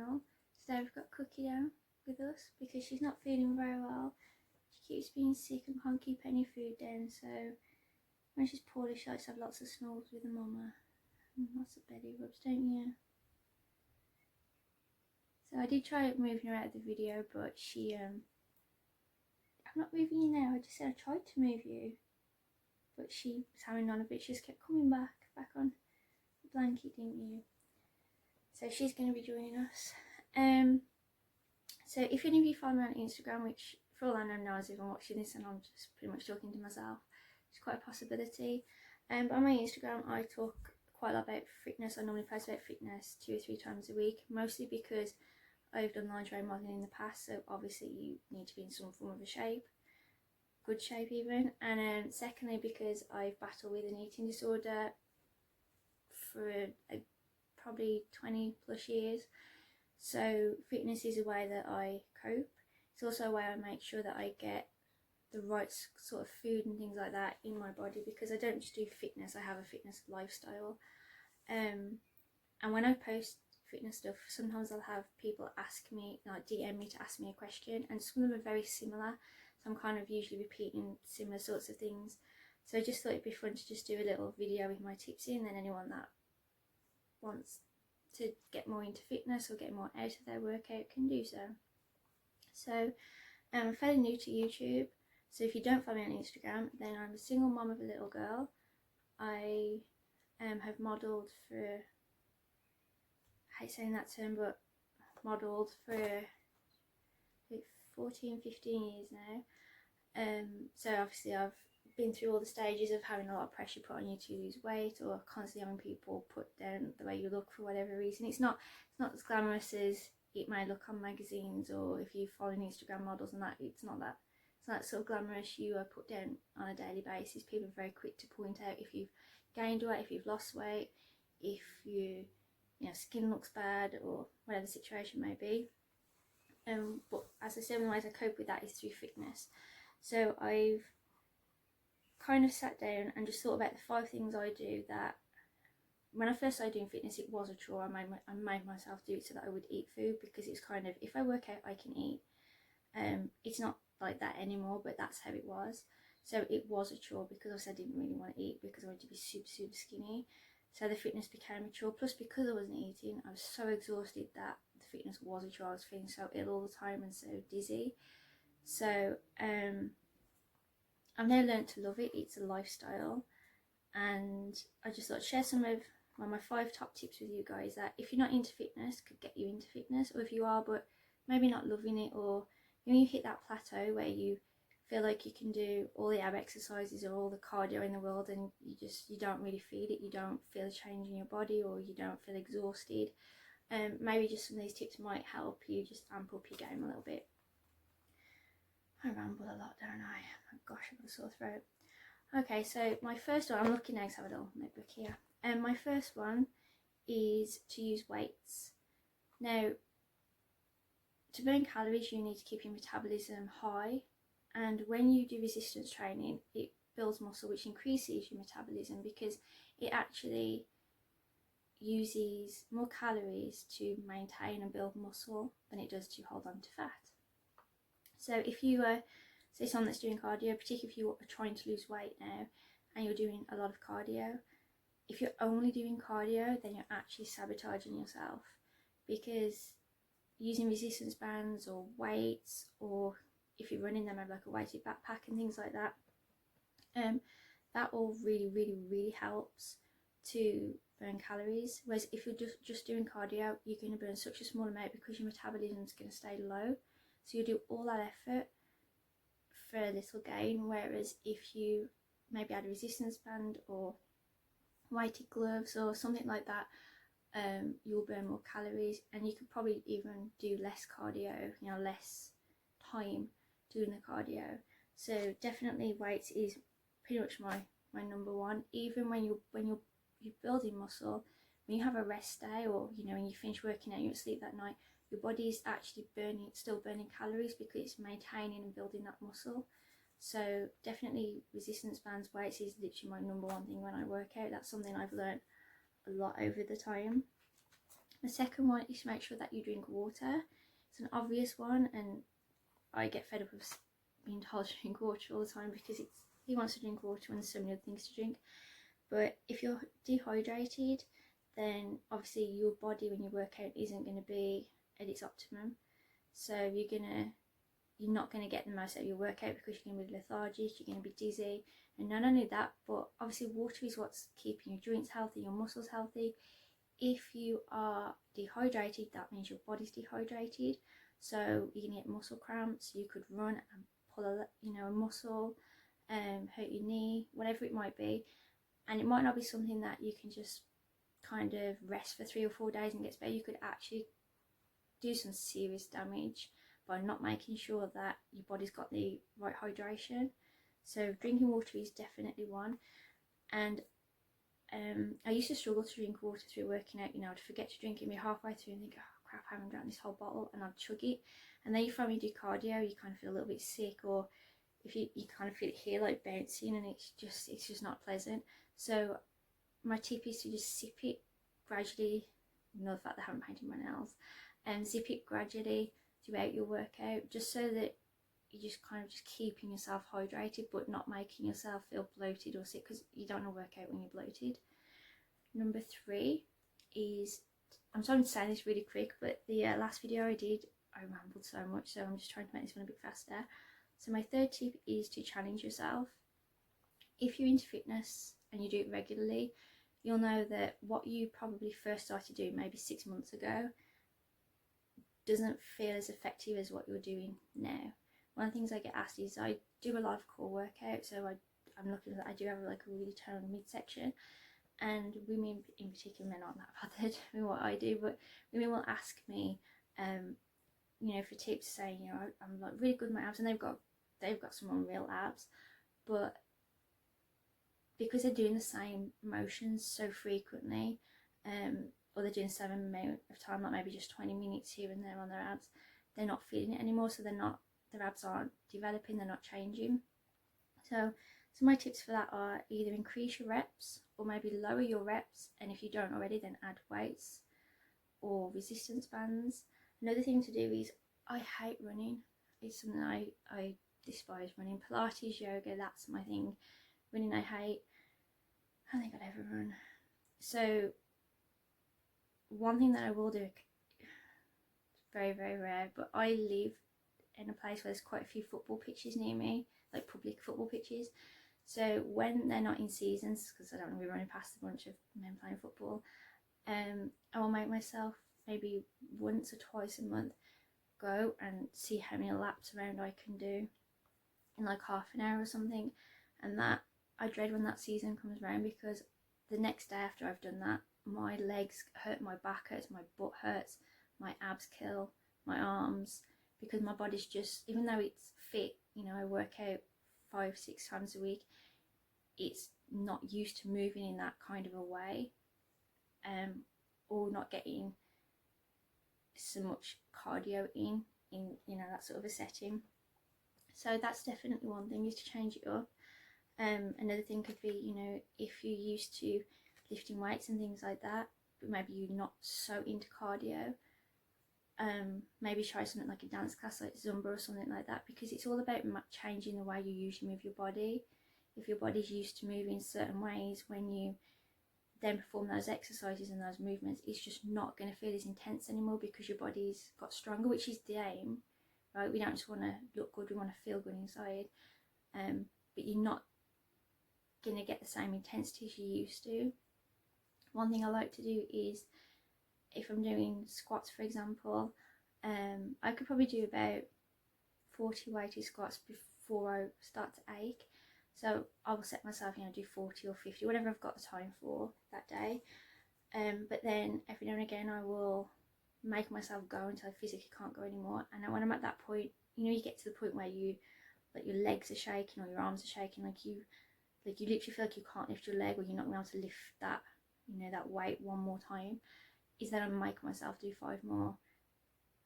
channel. Today we've got Cookie down with us because she's not feeling very well. She keeps being sick and can't keep any food down, so when she's poorly she likes to have lots of snores with her mama and lots of belly rubs, don't you? So I did try moving her out of the video, but she I'm not moving you now, I just said I tried to move you, but she was having none of it. She just kept coming back on the blanket, didn't you? So she's going to be joining us. So if any of you follow me on Instagram, which for all I know no one's even watching this and I'm just pretty much talking to myself, it's quite a possibility. But on my Instagram I talk quite a lot about fitness. I normally post about fitness 2 or 3 times a week, mostly because I've done lingerie modelling in the past, so obviously you need to be in some form of a shape, good shape even, and secondly because I've battled with an eating disorder for probably 20 plus years, so fitness is a way that I cope. It's also a way I make sure that I get the right sort of food and things like that in my body, because I don't just do fitness, I have a fitness lifestyle. And when I post fitness stuff, sometimes I'll have people ask me, like DM me to ask me a question, and some of them are very similar, so I'm kind of usually repeating similar sorts of things. So I just thought it'd be fun to just do a little video with my tips in, and anyone that wants to get more into fitness or get more out of their workout can do so. So I'm fairly new to YouTube, so if you don't follow me on Instagram, then I'm a single mom of a little girl. I have modelled for, I hate saying that term, but modelled for like 14-15 years now. So obviously I've been through all the stages of having a lot of pressure put on you to lose weight, or constantly having people put down the way you look for whatever reason. It's not as glamorous as it may look on magazines, or if you follow Instagram models and that, it's not that sort of glamorous you are put down on a daily basis. People are very quick to point out if you've gained weight, if you've lost weight, if you know, skin looks bad, or whatever the situation may be. But as I said, one of the ways I cope with that is through fitness. So I've kind of sat down and just thought about the 5 things I do that, when I first started doing fitness, it was a chore. I made myself do it so that I would eat food, because it's kind of, if I work out I can eat. It's not like that anymore, but that's how it was. So it was a chore, because I didn't really want to eat, because I wanted to be super skinny. So the fitness became a chore, plus because I wasn't eating, I was so exhausted that the fitness was a chore. I was feeling so ill all the time and so dizzy. So I've now learned to love it. It's a lifestyle, and I just thought I'd share some of my 5 top tips with you guys that, if you're not into fitness, could get you into fitness, or if you are but maybe not loving it, or you hit that plateau where you feel like you can do all the ab exercises or all the cardio in the world, and you don't really feel it, you don't feel a change in your body, or you don't feel exhausted. Maybe just some of these tips might help you just amp up your game a little bit. I ramble a lot, don't I? Oh gosh, I've got a sore throat. Okay, so my first one, I'm looking now because I have a little notebook here. My first one is to use weights. Now, to burn calories, you need to keep your metabolism high, and when you do resistance training, it builds muscle, which increases your metabolism, because it actually uses more calories to maintain and build muscle than it does to hold on to fat. So if you say someone that's doing cardio, particularly if you are trying to lose weight now and you're doing a lot of cardio, if you're only doing cardio, then you're actually sabotaging yourself, because using resistance bands or weights, or if you're running them, have like a weighted backpack and things like that, that all really helps to burn calories. Whereas if you're just doing cardio, you're going to burn such a small amount, because your metabolism is going to stay low, so you do all that effort for a little gain. Whereas if you maybe add a resistance band or weighted gloves or something like that, you'll burn more calories, and you could probably even do less cardio, less time doing the cardio. So definitely weights is pretty much my number one. Even when you're building muscle, when you have a rest day, or when you finish working out, you're asleep that night, your body is actually still burning calories, because it's maintaining and building that muscle. So definitely resistance bands, weights is literally my number one thing when I work out. That's something I've learned a lot over the time. The second one is to make sure that you drink water. It's an obvious one, and I get fed up of being told to drink water all the time, because he wants to drink water when there's so many other things to drink. But if you're dehydrated, then obviously your body when you work out isn't going to be at its optimum. So you're not going to get the most out of your workout, because you're going to be lethargic, you're going to be dizzy. And not only that, but obviously water is what's keeping your joints healthy, your muscles healthy. If you are dehydrated, that means your body's dehydrated, so you're going to get muscle cramps. You could run and pull a muscle, hurt your knee, whatever it might be. And it might not be something that you can just kind of rest for 3 or 4 days and get better. You could actually do some serious damage by not making sure that your body's got the right hydration. So drinking water is definitely one. And I used to struggle to drink water through working out. I'd forget to drink it, be halfway through and think, oh crap, I haven't drank this whole bottle, and I'd chug it. And then you find when you do cardio, you kind of feel a little bit sick, or if you kind of feel it here like bouncing, and it's just not pleasant. So my tip is to just sip it gradually. The fact that I haven't painted my nails, and sip it gradually throughout your workout, just so that you're just kind of just keeping yourself hydrated, but not making yourself feel bloated or sick, because you don't want to work out when you're bloated. Number 3 is, I'm sorry to say this really quick, but the last video I did, I rambled so much, so I'm just trying to make this one a bit faster. So my third tip is to challenge yourself. If you're into fitness and you do it regularly, you'll know that what you probably first started doing maybe 6 months ago doesn't feel as effective as what you're doing now. One of the things I get asked is, I do a lot of core workout, so I'm looking at, I do have like a really toned midsection, and women in particular, men aren't that bothered with what I do, but women will ask me, for tips, saying, I'm like really good at my abs, and they've got some unreal abs, but because they're doing the same motions so frequently, or they're doing the same amount of time, like maybe just 20 minutes here and there on their abs, they're not feeling it anymore, so their abs aren't developing, they're not changing. So my tips for that are either increase your reps, or maybe lower your reps, and if you don't already, then add weights or resistance bands. Another thing to do is, I hate running. It's something I despise running. Pilates, yoga, that's my thing. Running I hate. I don't think I'd ever run. So one thing that I will do, it's very, very rare, but I live in a place where there's quite a few football pitches near me, like public football pitches. So when they're not in seasons, because I don't want to be running past a bunch of men playing football, I will make myself maybe once or twice a month go and see how many laps around I can do in like half an hour or something. And that, I dread when that season comes around, because the next day after I've done that, my legs hurt, my back hurts, my butt hurts, my abs kill, my arms, because my body's just, even though it's fit, I work out 5-6 times a week, it's not used to moving in that kind of a way, or not getting so much cardio in that sort of a setting. So that's definitely one thing, is to change it up. Another thing could be, if you're used to lifting weights and things like that, but maybe you're not so into cardio, maybe try something like a dance class, like Zumba or something like that, because it's all about changing the way you usually move your body. If your body's used to moving certain ways, when you then perform those exercises and those movements, it's just not going to feel as intense anymore, because your body's got stronger, which is the aim, right? We don't just want to look good, we want to feel good inside, but you're not going to get the same intensity as you used to. One thing I like to do is, if I'm doing squats, for example, I could probably do about 40 weighted squats before I start to ache. So I will set myself, do 40 or 50, whatever I've got the time for that day. But then every now and again I will make myself go until I physically can't go anymore. And when I'm at that point, you get to the point where your legs are shaking, or your arms are shaking, like you literally feel like you can't lift your leg, or you're not going to be able to lift that, that weight one more time, is that I'm making myself do 5 more.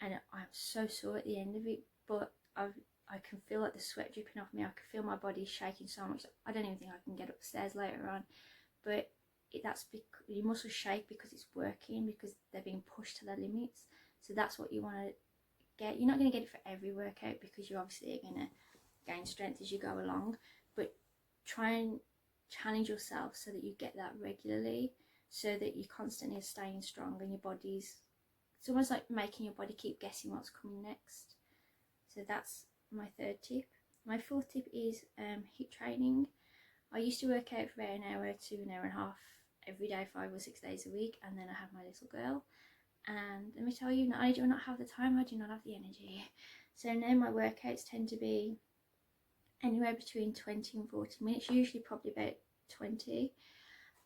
And I'm so sore at the end of it, but I can feel like the sweat dripping off me. I can feel my body shaking so much. I don't even think I can get upstairs later on. But your muscles shake because it's working, because they're being pushed to their limits. So that's what you want to get. You're not going to get it for every workout, because you're obviously going to gain strength as you go along, but try and challenge yourself so that you get that regularly, so that you constantly are staying strong, and your body's, it's almost like making your body keep guessing what's coming next. So that's my third tip. My fourth tip is HIIT training. I used to work out for about an hour to an hour and a half every day, 5 or 6 days a week, and then I have my little girl. And let me tell you, I do not have the time, I do not have the energy. So now my workouts tend to be anywhere between 20 and 40 minutes, usually probably about 20.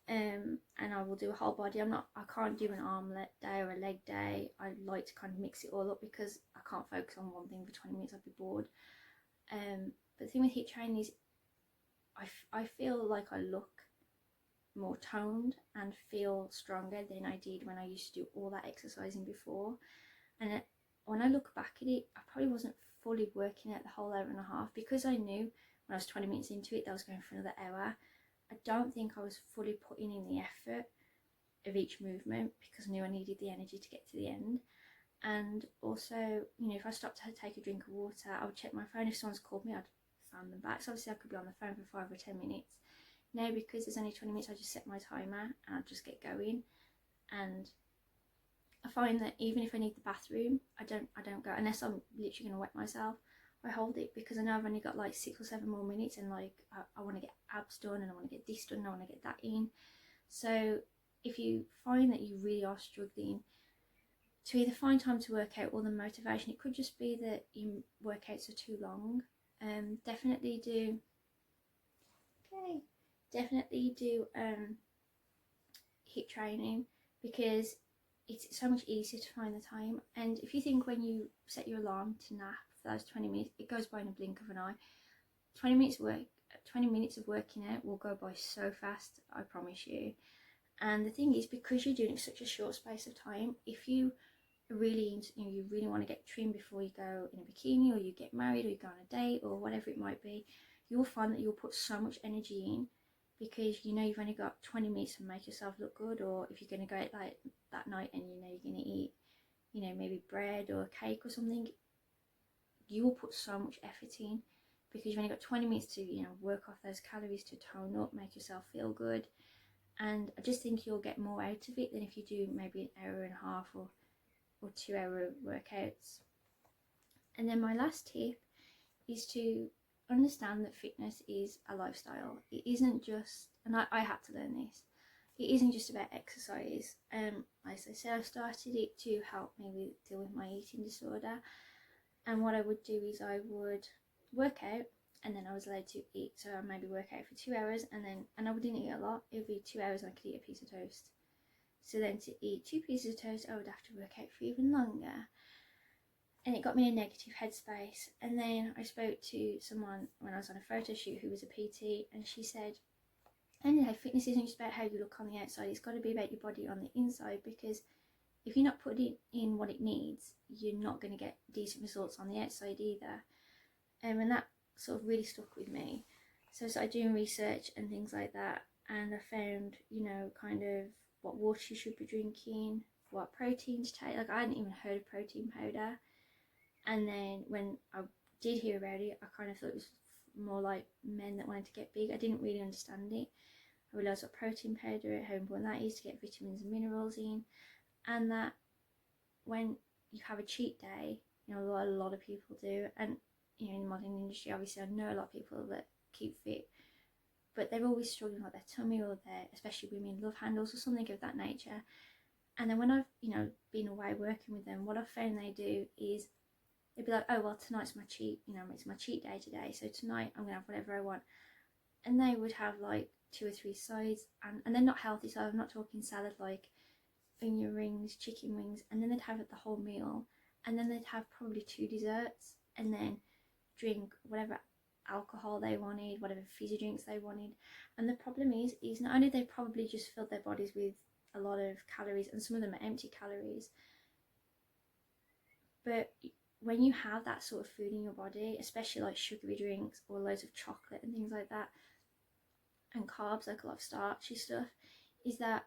And I will do a whole body. I can't do an arm day or a leg day. I like to kind of mix it all up, because I can't focus on one thing for 20 minutes, I'd be bored. But the thing with HIIT training is I feel like I look more toned and feel stronger than I did when I used to do all that exercising before. And when I look back at it, I probably wasn't fully working out the whole hour and a half, because I knew when I was 20 minutes into it that I was going for another hour. I don't think I was fully putting in the effort of each movement, because I knew I needed the energy to get to the end. And also, you know, if I stopped to take a drink of water, I would check my phone. If someone's called me, I'd phone them back. So obviously I could be on the phone for 5 or 10 minutes. Now, because there's only 20 minutes, I just set my timer and I just get going. And I find that even if I need the bathroom, I don't go, unless I'm literally going to wet myself. I hold it, because I know I've only got like 6 or 7 more minutes, and like I want to get abs done, and I want to get this done, and I want to get that in. So if you find that you really are struggling to either find time to work out or the motivation, it could just be that your workouts are too long. Definitely do HIIT training, because it's so much easier to find the time. And if you think, when you set your alarm to nap for those 20 minutes, it goes by in a blink of an eye. 20 minutes of working out will go by so fast, I promise you. And the thing is, because you're doing it such a short space of time, if you really, you really want to get trim before you go in a bikini, or you get married, or you go on a date, or whatever it might be, you'll find that you'll put so much energy in, because you know you've only got 20 minutes to make yourself look good. Or if you're going to go out like that night, and you know you're going to eat, you know, maybe bread or a cake or something, you will put so much effort in, because you've only got 20 minutes to, you know, work off those calories, to tone up, make yourself feel good. And I just think you'll get more out of it than if you do maybe an hour and a half or 2 hour workouts. And then my last tip is to understand that fitness is a lifestyle. It isn't just, and I had to learn this, it isn't just about exercise. As I said, I started it to help me deal with my eating disorder. And what I would do is I would work out, and then I was allowed to eat. So I maybe work out for 2 hours, and I wouldn't eat a lot. It would be 2 hours and I could eat a piece of toast. So then to eat 2 pieces of toast, I would have to work out for even longer. And it got me in a negative headspace. And then I spoke to someone when I was on a photo shoot who was a PT, and she said, anyway, fitness isn't just about how you look on the outside, it's got to be about your body on the inside, because if you're not putting in what it needs, you're not going to get decent results on the outside either. And that sort of really stuck with me. So I started doing research and things like that, and I found, you know, kind of what water you should be drinking, what protein to take. Like, I hadn't even heard of protein powder. And then when I did hear about it, I kind of thought it was more like men that wanted to get big. I didn't really understand it. I realised what protein powder, how important that is to get vitamins and minerals in, and that when you have a cheat day, you know, a lot of people do, and you know, in the modelling industry, obviously I know a lot of people that keep fit, but they're always struggling with their tummy, or their, especially women, love handles or something of that nature. And then when I've, you know, been away working with them, what I've found they do is they'd be like, oh well, tonight's my cheat, you know, it's my cheat day today, so tonight I'm gonna have whatever I want. And they would have like 2 or 3 sides, and they're not healthy, so I'm not talking salad, like onion rings, chicken wings, and then they'd have it the whole meal, and then they'd have probably 2 desserts, and then drink whatever alcohol they wanted, whatever fizzy drinks they wanted. And the problem is not only they probably just filled their bodies with a lot of calories, and some of them are empty calories, but when you have that sort of food in your body, especially like sugary drinks or loads of chocolate and things like that, and carbs, like a lot of starchy stuff, is that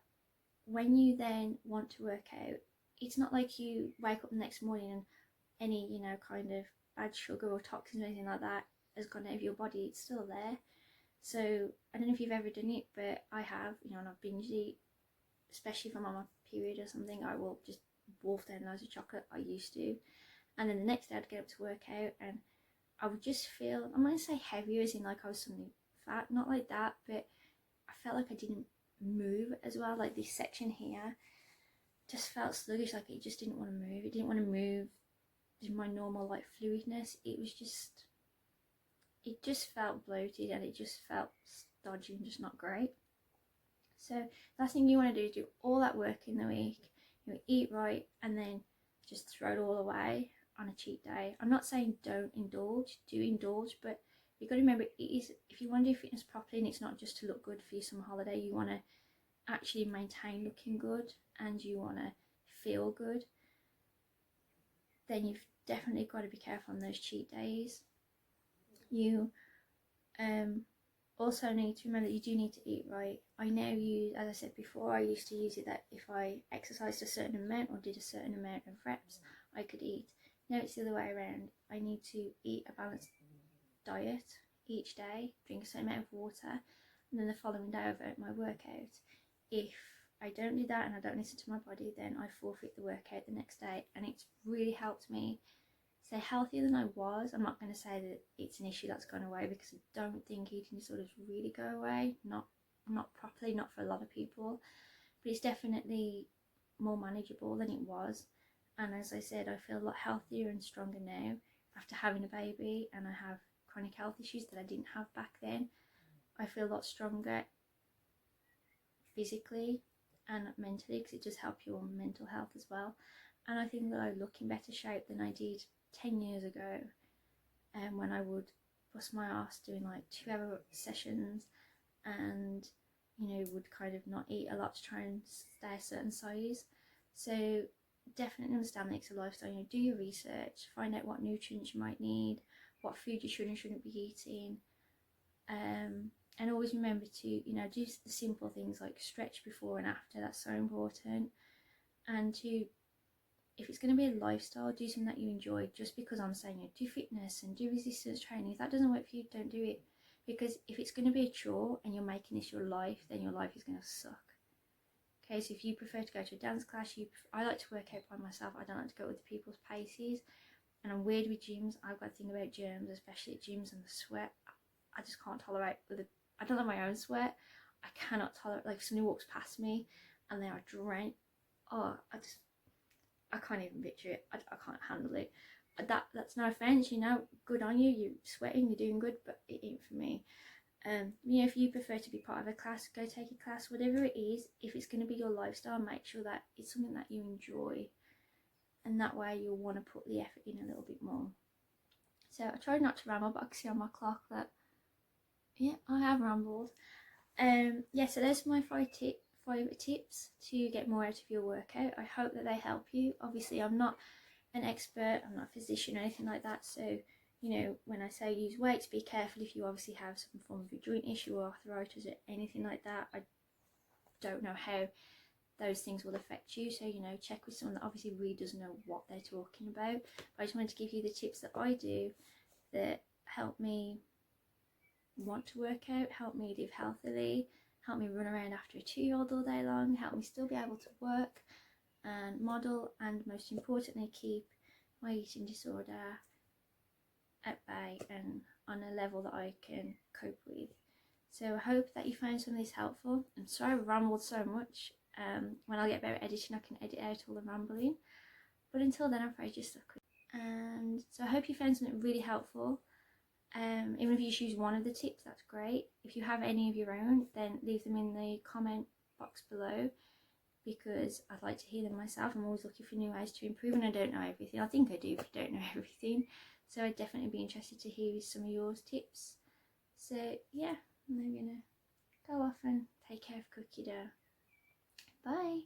when you then want to work out, it's not like you wake up the next morning and any, you know, kind of bad sugar or toxins or anything like that has gone out of your body. It's still there. So I don't know if you've ever done it, but I have, you know, and I've binged eat, especially if I'm on my period or something. I will just wolf down loads of chocolate. I used to, and then the next day I'd get up to work out and I would just feel, I'm going to say heavier as in like I was something fat, not like that, but I felt like I didn't move as well. Like this section here just felt sluggish, like it just didn't want to move. It didn't want to move in my normal like fluidness. It just felt bloated and it just felt stodgy and just not great. So last thing you want to do is do all that work in the week, you know, eat right, and then just throw it all away on a cheat day. I'm not saying don't indulge, do indulge, but you've got to remember, it is, if you want to do fitness properly and it's not just to look good for your summer holiday, you want to actually maintain looking good and you want to feel good, then you've definitely got to be careful on those cheat days. You also need to remember that you do need to eat right. I now use, as I said before, I used to use it that if I exercised a certain amount or did a certain amount of reps, I could eat. Now it's the other way around. I need to eat a balanced diet each day, drink a certain amount of water, and then the following day I've out my workout. If I don't do that and I don't listen to my body, then I forfeit the workout the next day, and it's really helped me stay healthier than I was. I'm not going to say that it's an issue that's gone away, because I don't think eating disorders really go away, not properly, not for a lot of people, but it's definitely more manageable than it was. And as I said, I feel a lot healthier and stronger now after having a baby, and I have chronic health issues that I didn't have back then. I feel a lot stronger physically and mentally, because it does help your mental health as well. And I think that I look in better shape than I did 10 years ago, when I would bust my ass doing like 2-hour sessions and, you know, would kind of not eat a lot to try and stay a certain size. So definitely understand that it's a lifestyle. You know, do your research, find out what nutrients you might need, what food you should and shouldn't be eating, and always remember to, you know, do the simple things like stretch before and after. That's so important. And to, if it's going to be a lifestyle, do something that you enjoy. Just because I'm saying, you know, do fitness and do resistance training, if that doesn't work for you, don't do it. Because if it's going to be a chore and you're making this your life, then your life is going to suck. Okay, so if you prefer to go to a dance class, I like to work out by myself. I don't like to go with people's paces. And I'm weird with gyms. I've got to think about germs, especially at gyms, and the sweat. I just can't tolerate I don't like my own sweat. I cannot tolerate, like, if somebody walks past me and they are drenched, I can't even picture it. I can't handle it. That's no offense, you know, good on you, you're sweating, you're doing good, but it ain't for me. You know, if you prefer to be part of a class, go take a class, whatever it is. If it's going to be your lifestyle, make sure that it's something that you enjoy, and that way you'll want to put the effort in a little bit more. So I tried not to ramble, but I can see on my clock that, yeah, I have rambled. Yeah, so there's my 5 tips to get more out of your workout. I hope that they help you. Obviously, I'm not an expert, I'm not a physician or anything like that, so, you know, when I say use weights, be careful if you obviously have some form of a joint issue or arthritis or anything like that. I don't know how those things will affect you, so, you know, check with someone that obviously really does know what they're talking about. But I just wanted to give you the tips that I do that help me want to work out, help me live healthily, help me run around after a 2-year-old all day long, help me still be able to work and model, and most importantly, keep my eating disorder at bay and on a level that I can cope with. So I hope that you found some of this helpful. I'm sorry I rambled so much. When I get better at editing, I can edit out all the rambling. But until then, I'm afraid you're stuck with it. And so I hope you found something really helpful. Even if you choose one of the tips, that's great. If you have any of your own, then leave them in the comment box below, because I'd like to hear them myself. I'm always looking for new ways to improve, and I don't know everything. I think I do, but I don't know everything. So I'd definitely be interested to hear some of yours tips. So yeah, I'm gonna go off and take care of Cookie dough. Bye.